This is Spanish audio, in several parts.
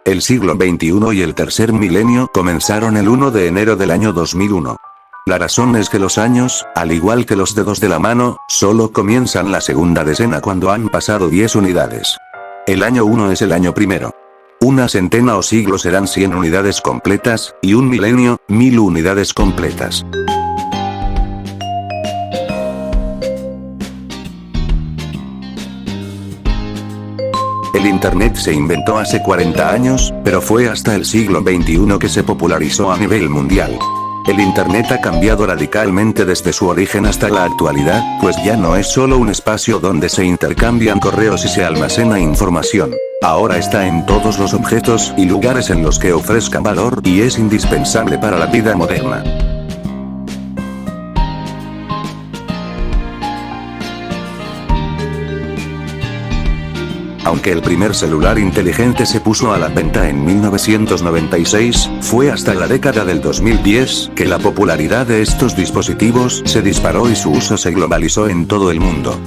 El siglo XXI y el tercer milenio comenzaron el 1 de enero del año 2001. La razón es que los años, al igual que los dedos de la mano, solo comienzan la segunda decena cuando han pasado 10 unidades. El año 1 es el año primero. Una centena o siglo serán 100 unidades completas, y un milenio, 1000 unidades completas. El Internet se inventó hace 40 años, pero fue hasta el siglo XXI que se popularizó a nivel mundial. El Internet ha cambiado radicalmente desde su origen hasta la actualidad, pues ya no es solo un espacio donde se intercambian correos y se almacena información. Ahora está en todos los objetos y lugares en los que ofrezca valor y es indispensable para la vida moderna. Aunque el primer celular inteligente se puso a la venta en 1996, fue hasta la década del 2010 que la popularidad de estos dispositivos se disparó y su uso se globalizó en todo el mundo.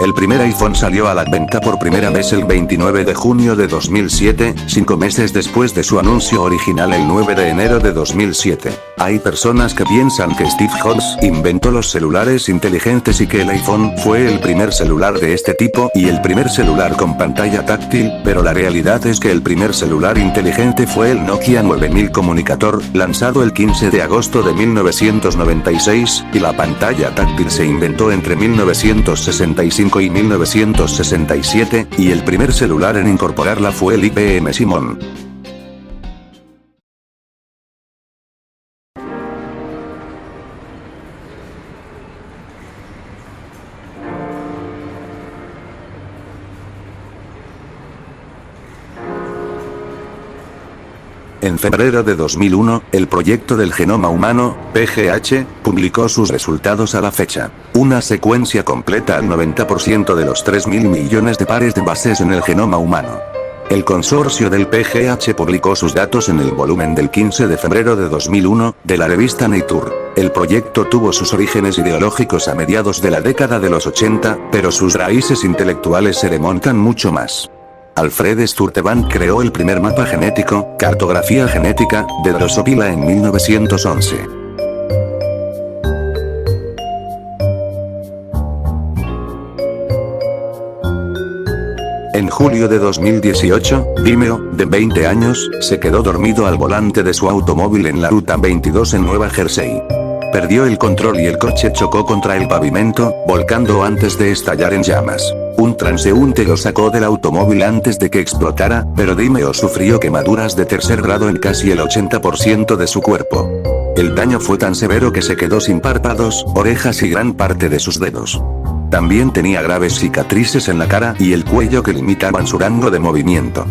El primer iPhone salió a la venta por primera vez el 29 de junio de 2007, 5 meses después de su anuncio original el 9 de enero de 2007. Hay personas que piensan que Steve Jobs inventó los celulares inteligentes y que el iPhone fue el primer celular de este tipo y el primer celular con pantalla táctil, pero la realidad es que el primer celular inteligente fue el Nokia 9000 Communicator, lanzado el 15 de agosto de 1996, y la pantalla táctil se inventó entre 1965 y 1967, y el primer celular en incorporarla fue el IBM Simon. En febrero de 2001, el proyecto del genoma humano, PGH, publicó sus resultados a la fecha. Una secuencia completa al 90% de los 3.000 millones de pares de bases en el genoma humano. El consorcio del PGH publicó sus datos en el volumen del 15 de febrero de 2001, de la revista Nature. El proyecto tuvo sus orígenes ideológicos a mediados de la década de los 80, pero sus raíces intelectuales se remontan mucho más. Alfred Sturtevant creó el primer mapa genético, cartografía genética, de Drosophila en 1911. En julio de 2018, Vimeo, de 20 años, se quedó dormido al volante de su automóvil en la Ruta 22 en Nueva Jersey. Perdió el control y el coche chocó contra el pavimento, volcando antes de estallar en llamas. Un transeúnte lo sacó del automóvil antes de que explotara, pero Vimeo sufrió quemaduras de tercer grado en casi el 80% de su cuerpo. El daño fue tan severo que se quedó sin párpados, orejas y gran parte de sus dedos. También tenía graves cicatrices en la cara y el cuello que limitaban su rango de movimiento.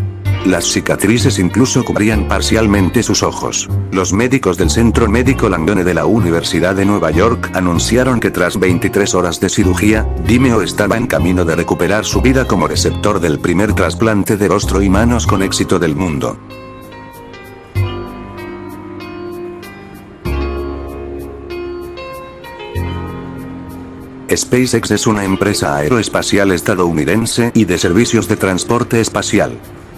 Las cicatrices incluso cubrían parcialmente sus ojos. Los médicos del Centro Médico Langone de la Universidad de Nueva York anunciaron que tras 23 horas de cirugía, Vimeo estaba en camino de recuperar su vida como receptor del primer trasplante de rostro y manos con éxito del mundo. SpaceX es una empresa aeroespacial estadounidense y de servicios de transporte espacial.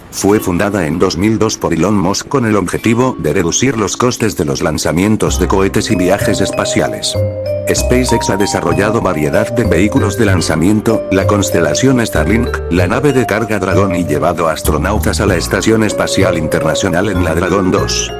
Fue fundada en 2002 por Elon Musk con el objetivo de reducir los costes de los lanzamientos de cohetes y viajes espaciales. SpaceX ha desarrollado variedad de vehículos de lanzamiento, la constelación Starlink, la nave de carga Dragon y llevado astronautas a la Estación Espacial Internacional en la Dragon 2.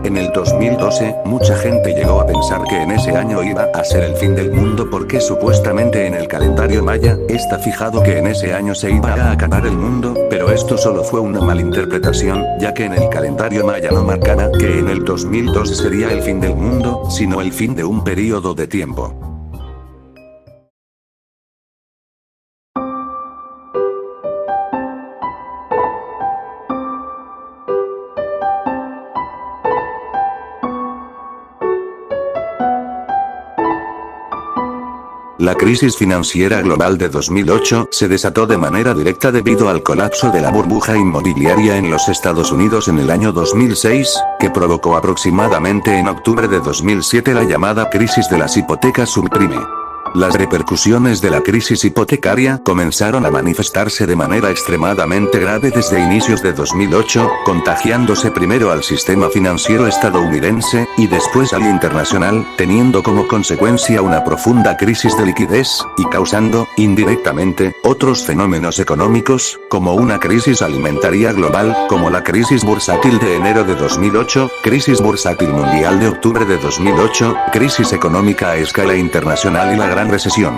En el 2012, mucha gente llegó a pensar que en ese año iba a ser el fin del mundo porque supuestamente en el calendario maya, está fijado que en ese año se iba a acabar el mundo, pero esto solo fue una malinterpretación, ya que en el calendario maya no marcaba que en el 2012 sería el fin del mundo, sino el fin de un periodo de tiempo. La crisis financiera global de 2008 se desató de manera directa debido al colapso de la burbuja inmobiliaria en los Estados Unidos en el año 2006, que provocó aproximadamente en octubre de 2007 la llamada crisis de las hipotecas subprime. Las repercusiones de la crisis hipotecaria comenzaron a manifestarse de manera extremadamente grave desde inicios de 2008, contagiándose primero al sistema financiero estadounidense, y después al internacional, teniendo como consecuencia una profunda crisis de liquidez, y causando, indirectamente, otros fenómenos económicos, como una crisis alimentaria global, como la crisis bursátil de enero de 2008, crisis bursátil mundial de octubre de 2008, crisis económica a escala internacional y la gran recesión.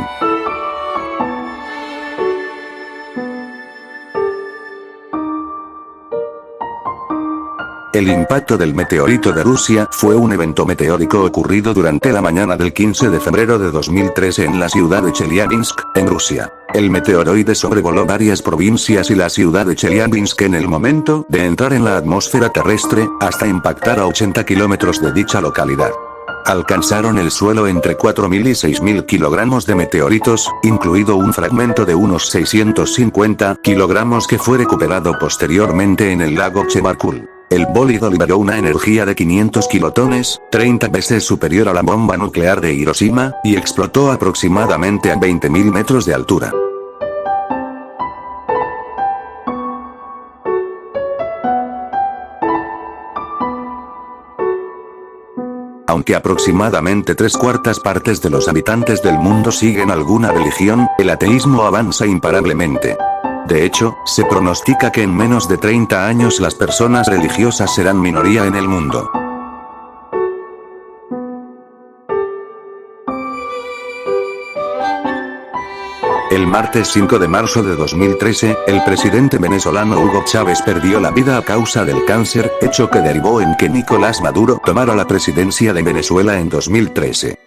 El impacto del meteorito de Rusia fue un evento meteórico ocurrido durante la mañana del 15 de febrero de 2013 en la ciudad de Chelyabinsk, en Rusia. El meteoroide sobrevoló varias provincias y la ciudad de Chelyabinsk en el momento de entrar en la atmósfera terrestre, hasta impactar a 80 kilómetros de dicha localidad. Alcanzaron el suelo entre 4.000 y 6.000 kilogramos de meteoritos, incluido un fragmento de unos 650 kilogramos que fue recuperado posteriormente en el lago Chebarkul. El bólido liberó una energía de 500 kilotones, 30 veces superior a la bomba nuclear de Hiroshima, y explotó aproximadamente a 20.000 metros de altura. Aunque aproximadamente 3/4 partes de los habitantes del mundo siguen alguna religión, el ateísmo avanza imparablemente. De hecho, se pronostica que en menos de 30 años las personas religiosas serán minoría en el mundo. El martes 5 de marzo de 2013, el presidente venezolano Hugo Chávez perdió la vida a causa del cáncer, hecho que derivó en que Nicolás Maduro tomara la presidencia de Venezuela en 2013.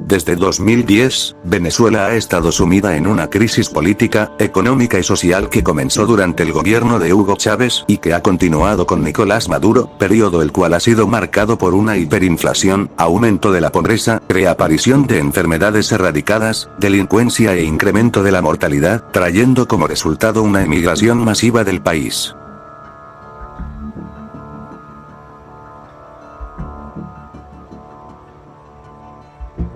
Desde 2010, Venezuela ha estado sumida en una crisis política, económica y social que comenzó durante el gobierno de Hugo Chávez y que ha continuado con Nicolás Maduro, periodo el cual ha sido marcado por una hiperinflación, aumento de la pobreza, reaparición de enfermedades erradicadas, delincuencia e incremento de la mortalidad, trayendo como resultado una emigración masiva del país.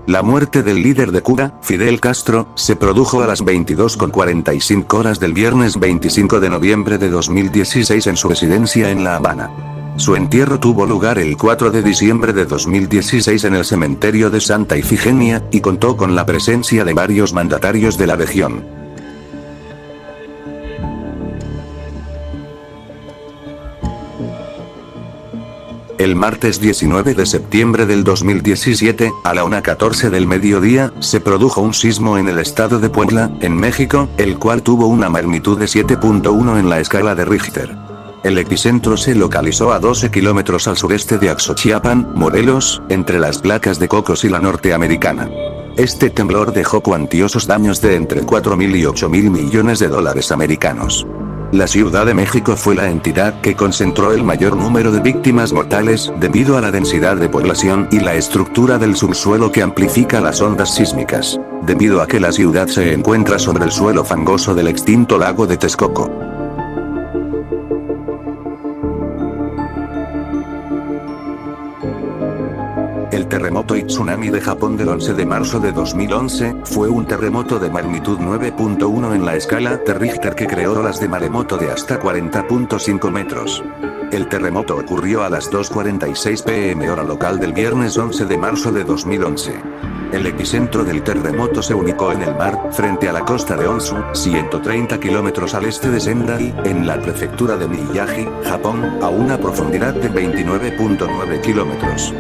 La muerte del líder de Cuba, Fidel Castro, se produjo a las 22:45 horas del viernes 25 de noviembre de 2016 en su residencia en La Habana. Su entierro tuvo lugar el 4 de diciembre de 2016 en el cementerio de Santa Ifigenia, y contó con la presencia de varios mandatarios de la región. El martes 19 de septiembre del 2017, a la 1:14 del mediodía, se produjo un sismo en el estado de Puebla, en México, el cual tuvo una magnitud de 7.1 en la escala de Richter. El epicentro se localizó a 12 kilómetros al sureste de Axochiapan, Morelos, entre las placas de Cocos y la norteamericana. Este temblor dejó cuantiosos daños de entre 4.000 y 8.000 millones de dólares americanos. La Ciudad de México fue la entidad que concentró el mayor número de víctimas mortales, debido a la densidad de población y la estructura del subsuelo que amplifica las ondas sísmicas, debido a que la ciudad se encuentra sobre el suelo fangoso del extinto lago de Texcoco. El terremoto y tsunami de Japón del 11 de marzo de 2011, fue un terremoto de magnitud 9.1 en la escala de Richter que creó olas de maremoto de hasta 40.5 metros. El terremoto ocurrió a las 2:46 p.m. hora local del viernes 11 de marzo de 2011. El epicentro del terremoto se ubicó en el mar, frente a la costa de Onsu, 130 kilómetros al este de Sendai, en la prefectura de Miyagi, Japón, a una profundidad de 29.9 kilómetros.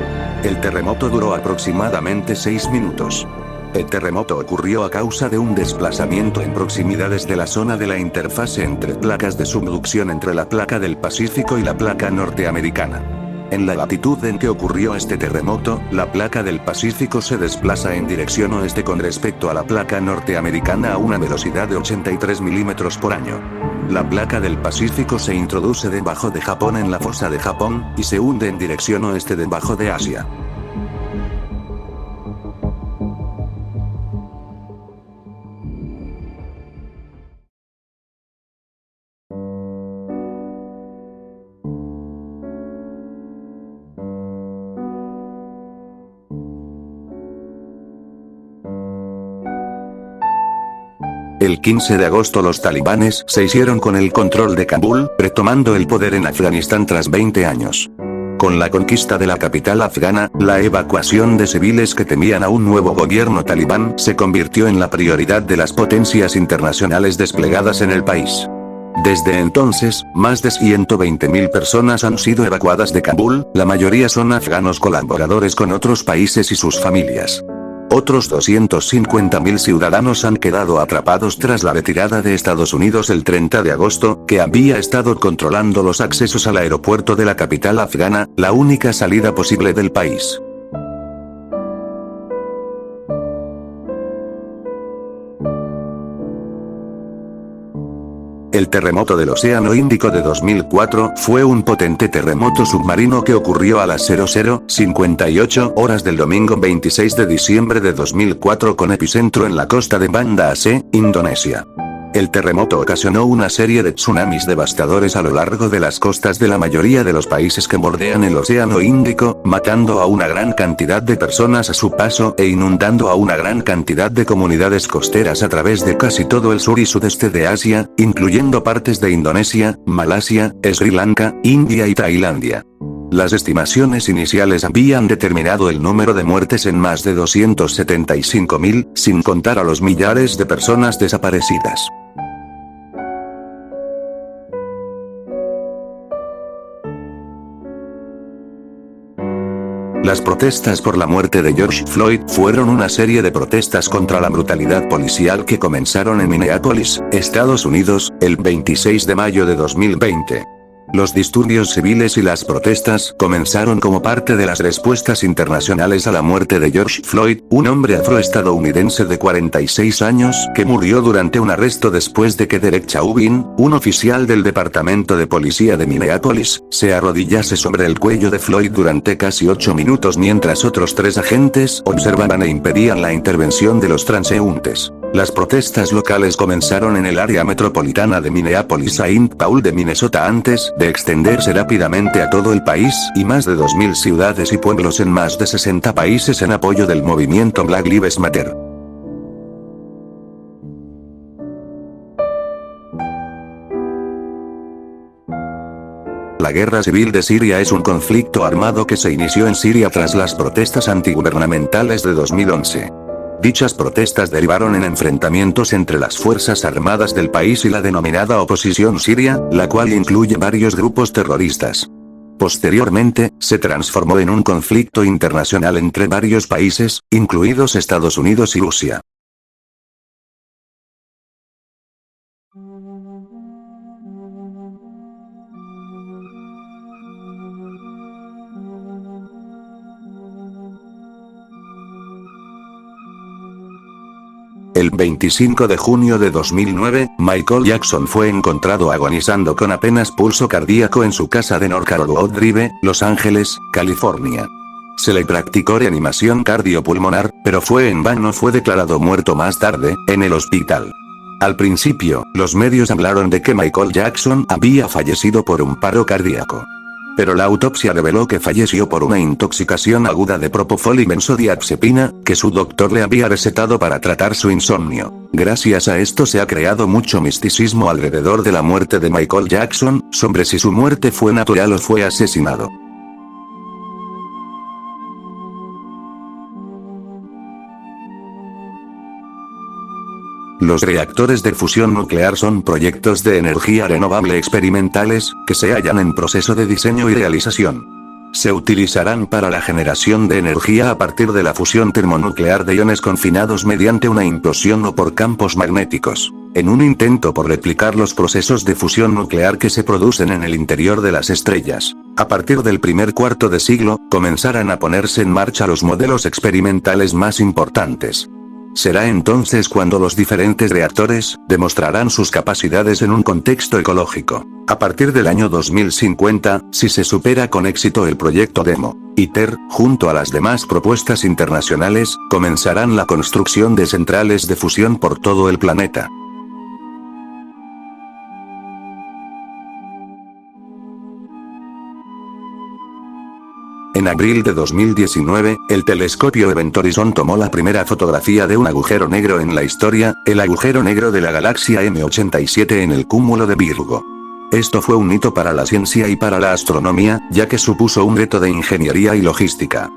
El terremoto duró aproximadamente 6 minutos. El terremoto ocurrió a causa de un desplazamiento en proximidades de la zona de la interfase entre placas de subducción entre la placa del Pacífico y la placa norteamericana. En la latitud en que ocurrió este terremoto, la placa del Pacífico se desplaza en dirección oeste con respecto a la placa norteamericana a una velocidad de 83 milímetros por año. La placa del Pacífico se introduce debajo de Japón en la fosa de Japón, y se hunde en dirección oeste debajo de Asia. El 15 de agosto los talibanes se hicieron con el control de Kabul, retomando el poder en Afganistán tras 20 años. Con la conquista de la capital afgana, la evacuación de civiles que temían a un nuevo gobierno talibán se convirtió en la prioridad de las potencias internacionales desplegadas en el país. Desde entonces, más de 120.000 personas han sido evacuadas de Kabul, la mayoría son afganos colaboradores con otros países y sus familias. Otros 250.000 ciudadanos han quedado atrapados tras la retirada de Estados Unidos el 30 de agosto, que había estado controlando los accesos al aeropuerto de la capital afgana, la única salida posible del país. El terremoto del Océano Índico de 2004 fue un potente terremoto submarino que ocurrió a las 00:58 horas del domingo 26 de diciembre de 2004 con epicentro en la costa de Banda Aceh, Indonesia. El terremoto ocasionó una serie de tsunamis devastadores a lo largo de las costas de la mayoría de los países que bordean el Océano Índico, matando a una gran cantidad de personas a su paso e inundando a una gran cantidad de comunidades costeras a través de casi todo el sur y sudeste de Asia, incluyendo partes de Indonesia, Malasia, Sri Lanka, India y Tailandia. Las estimaciones iniciales habían determinado el número de muertes en más de 275.000, sin contar a los millares de personas desaparecidas. Las protestas por la muerte de George Floyd fueron una serie de protestas contra la brutalidad policial que comenzaron en Minneapolis, Estados Unidos, el 26 de mayo de 2020. Los disturbios civiles y las protestas comenzaron como parte de las respuestas internacionales a la muerte de George Floyd, un hombre afroestadounidense de 46 años que murió durante un arresto después de que Derek Chauvin, un oficial del Departamento de Policía de Minneapolis, se arrodillase sobre el cuello de Floyd durante casi 8 minutos mientras otros 3 agentes observaban e impedían la intervención de los transeúntes. Las protestas locales comenzaron en el área metropolitana de Minneapolis-Saint Paul de Minnesota antes de extenderse rápidamente a todo el país y más de 2.000 ciudades y pueblos en más de 60 países en apoyo del movimiento Black Lives Matter. La guerra civil de Siria es un conflicto armado que se inició en Siria tras las protestas antigubernamentales de 2011. Dichas protestas derivaron en enfrentamientos entre las fuerzas armadas del país y la denominada oposición siria, la cual incluye varios grupos terroristas. Posteriormente, se transformó en un conflicto internacional entre varios países, incluidos Estados Unidos y Rusia. El 25 de junio de 2009, Michael Jackson fue encontrado agonizando con apenas pulso cardíaco en su casa de North Carolwood Drive, Los Ángeles, California. Se le practicó reanimación cardiopulmonar, pero fue en vano. Fue declarado muerto más tarde, en el hospital. Al principio, los medios hablaron de que Michael Jackson había fallecido por un paro cardíaco. Pero la autopsia reveló que falleció por una intoxicación aguda de propofol y benzodiazepina, que su doctor le había recetado para tratar su insomnio. Gracias a esto se ha creado mucho misticismo alrededor de la muerte de Michael Jackson, sobre si su muerte fue natural o fue asesinado. Los reactores de fusión nuclear son proyectos de energía renovable experimentales, que se hallan en proceso de diseño y realización. se utilizarán para la generación de energía a partir de la fusión termonuclear de iones confinados mediante una implosión o por campos magnéticos, en un intento por replicar los procesos de fusión nuclear que se producen en el interior de las estrellas. A partir del primer cuarto de siglo, comenzarán a ponerse en marcha los modelos experimentales más importantes. Será entonces cuando los diferentes reactores demostrarán sus capacidades en un contexto ecológico. A partir del año 2050, si se supera con éxito el proyecto DEMO, ITER, junto a las demás propuestas internacionales, comenzarán la construcción de centrales de fusión por todo el planeta. En abril de 2019, el telescopio Event Horizon tomó la primera fotografía de un agujero negro en la historia, el agujero negro de la galaxia M87 en el cúmulo de Virgo. Esto fue un hito para la ciencia y para la astronomía, ya que supuso un reto de ingeniería y logística.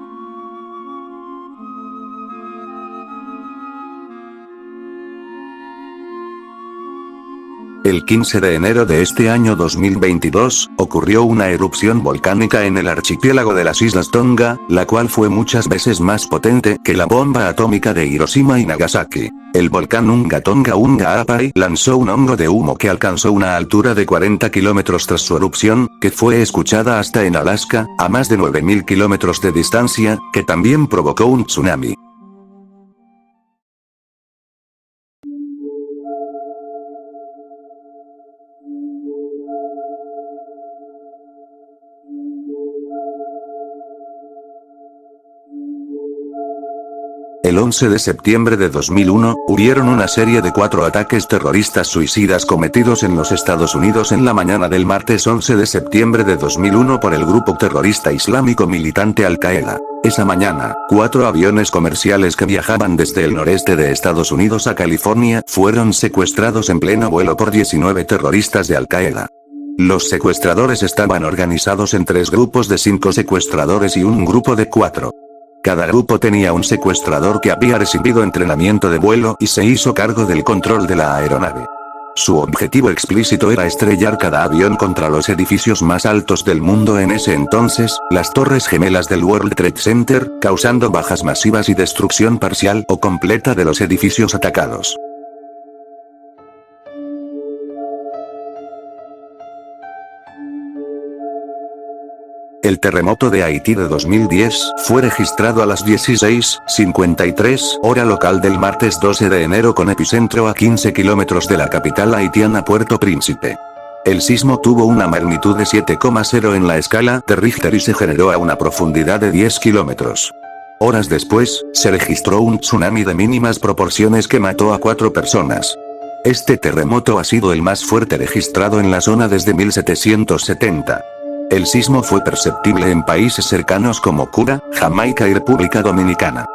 El 15 de enero de este año 2022, ocurrió una erupción volcánica en el archipiélago de las Islas Tonga, la cual fue muchas veces más potente que la bomba atómica de Hiroshima y Nagasaki. El volcán Unga Tonga Unga Apai lanzó un hongo de humo que alcanzó una altura de 40 kilómetros tras su erupción, que fue escuchada hasta en Alaska, a más de 9.000 kilómetros de distancia, que también provocó un tsunami. El 11 de septiembre de 2001, hubieron una serie de 4 ataques terroristas suicidas cometidos en los Estados Unidos en la mañana del martes 11 de septiembre de 2001 por el grupo terrorista islámico militante Al-Qaeda. Esa mañana, 4 aviones comerciales que viajaban desde el noreste de Estados Unidos a California fueron secuestrados en pleno vuelo por 19 terroristas de Al-Qaeda. Los secuestradores estaban organizados en 3 grupos de 5 secuestradores y un grupo de 4. Cada grupo tenía un secuestrador que había recibido entrenamiento de vuelo y se hizo cargo del control de la aeronave. Su objetivo explícito era estrellar cada avión contra los edificios más altos del mundo en ese entonces, las torres gemelas del World Trade Center, causando bajas masivas y destrucción parcial o completa de los edificios atacados. El terremoto de Haití de 2010 fue registrado a las 16:53 hora local del martes 12 de enero con epicentro a 15 kilómetros de la capital haitiana Puerto Príncipe. El sismo tuvo una magnitud de 7,0 en la escala de Richter y se generó a una profundidad de 10 kilómetros. Horas después, se registró un tsunami de mínimas proporciones que mató a 4 personas. Este terremoto ha sido el más fuerte registrado en la zona desde 1770. El sismo fue perceptible en países cercanos como Cuba, Jamaica y República Dominicana.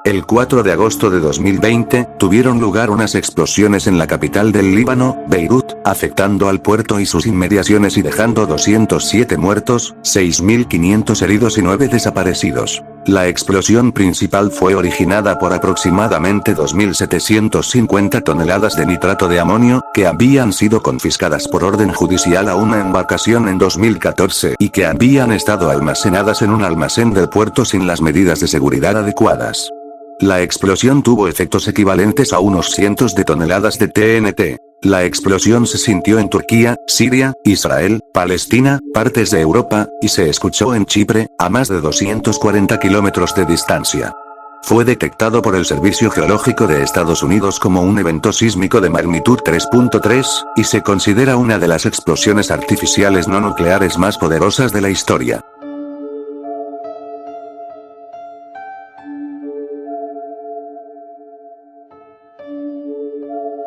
El 4 de agosto de 2020, tuvieron lugar unas explosiones en la capital del Líbano, Beirut, afectando al puerto y sus inmediaciones y dejando 207 muertos, 6.500 heridos y 9 desaparecidos. La explosión principal fue originada por aproximadamente 2.750 toneladas de nitrato de amonio, que habían sido confiscadas por orden judicial a una embarcación en 2014 y que habían estado almacenadas en un almacén del puerto sin las medidas de seguridad adecuadas. La explosión tuvo efectos equivalentes a unos cientos de toneladas de TNT. La explosión se sintió en Turquía, Siria, Israel, Palestina, partes de Europa, y se escuchó en Chipre, a más de 240 kilómetros de distancia. Fue detectado por el Servicio Geológico de Estados Unidos como un evento sísmico de magnitud 3.3, y se considera una de las explosiones artificiales no nucleares más poderosas de la historia.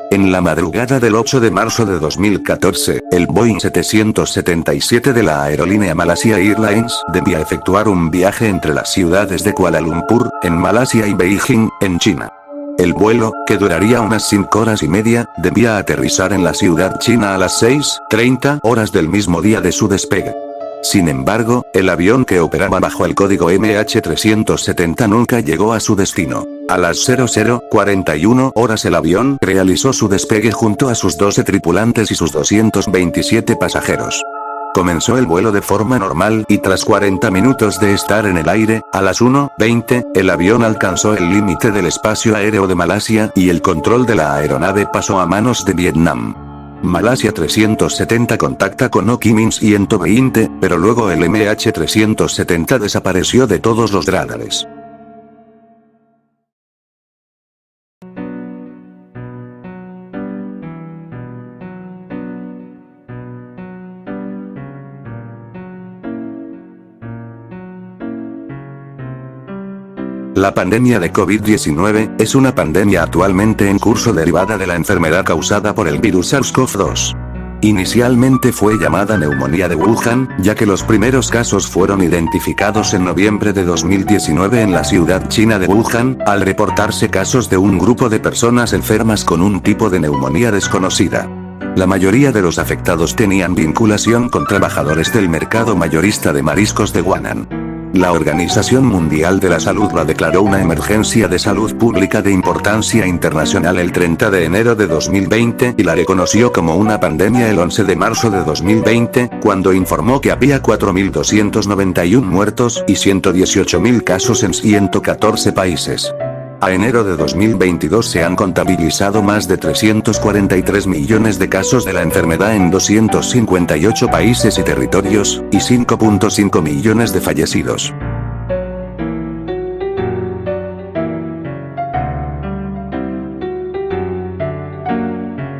En la madrugada del 8 de marzo de 2014, el Boeing 777 de la aerolínea Malaysia Airlines debía efectuar un viaje entre las ciudades de Kuala Lumpur, en Malasia y Beijing, en China. El vuelo, que duraría unas 5 horas y media, debía aterrizar en la ciudad china a las 6:30 horas del mismo día de su despegue. Sin embargo, el avión que operaba bajo el código MH370 nunca llegó a su destino. A las 00:41 horas el avión realizó su despegue junto a sus 12 tripulantes y sus 227 pasajeros. Comenzó el vuelo de forma normal y tras 40 minutos de estar en el aire, a las 1:20, el avión alcanzó el límite del espacio aéreo de Malasia y el control de la aeronave pasó a manos de Vietnam. Malasia 370 contacta con Ho Chi Minh 120, pero luego el MH370 desapareció de todos los radares. La pandemia de COVID-19 es una pandemia actualmente en curso derivada de la enfermedad causada por el virus SARS-CoV-2. Inicialmente fue llamada neumonía de Wuhan, ya que los primeros casos fueron identificados en noviembre de 2019 en la ciudad china de Wuhan, al reportarse casos de un grupo de personas enfermas con un tipo de neumonía desconocida. La mayoría de los afectados tenían vinculación con trabajadores del mercado mayorista de mariscos de Guanan. La Organización Mundial de la Salud la declaró una emergencia de salud pública de importancia internacional el 30 de enero de 2020 y la reconoció como una pandemia el 11 de marzo de 2020, cuando informó que había 4.291 muertos y 118.000 casos en 114 países. A enero de 2022 se han contabilizado más de 343 millones de casos de la enfermedad en 258 países y territorios, y 5.5 millones de fallecidos.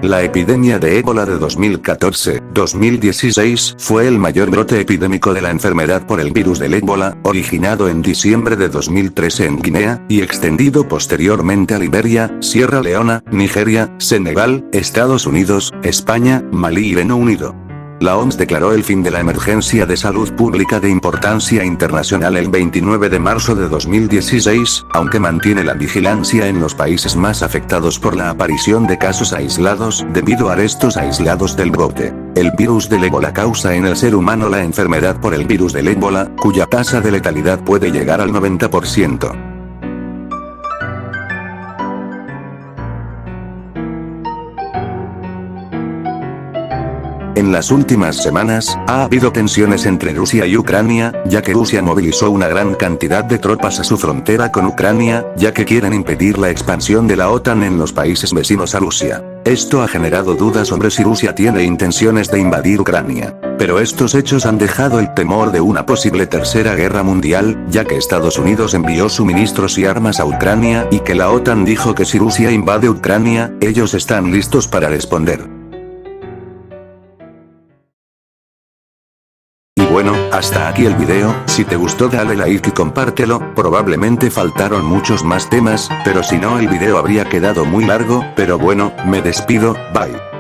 La epidemia de ébola de 2014-2016 fue el mayor brote epidémico de la enfermedad por el virus del ébola, originado en diciembre de 2013 en Guinea, y extendido posteriormente a Liberia, Sierra Leona, Nigeria, Senegal, Estados Unidos, España, Malí y Reino Unido. La OMS declaró el fin de la emergencia de salud pública de importancia internacional el 29 de marzo de 2016, aunque mantiene la vigilancia en los países más afectados por la aparición de casos aislados debido a restos aislados del brote. El virus del ébola causa en el ser humano la enfermedad por el virus del ébola, cuya tasa de letalidad puede llegar al 90%. En las últimas semanas, ha habido tensiones entre Rusia y Ucrania, ya que Rusia movilizó una gran cantidad de tropas a su frontera con Ucrania, ya que quieren impedir la expansión de la OTAN en los países vecinos a Rusia. Esto ha generado dudas sobre si Rusia tiene intenciones de invadir Ucrania. Pero estos hechos han dejado el temor de una posible tercera guerra mundial, ya que Estados Unidos envió suministros y armas a Ucrania y que la OTAN dijo que si Rusia invade Ucrania, ellos están listos para responder. Bueno, hasta aquí el video, si te gustó dale like y compártelo, probablemente faltaron muchos más temas, pero si no el video habría quedado muy largo, pero bueno, me despido, bye.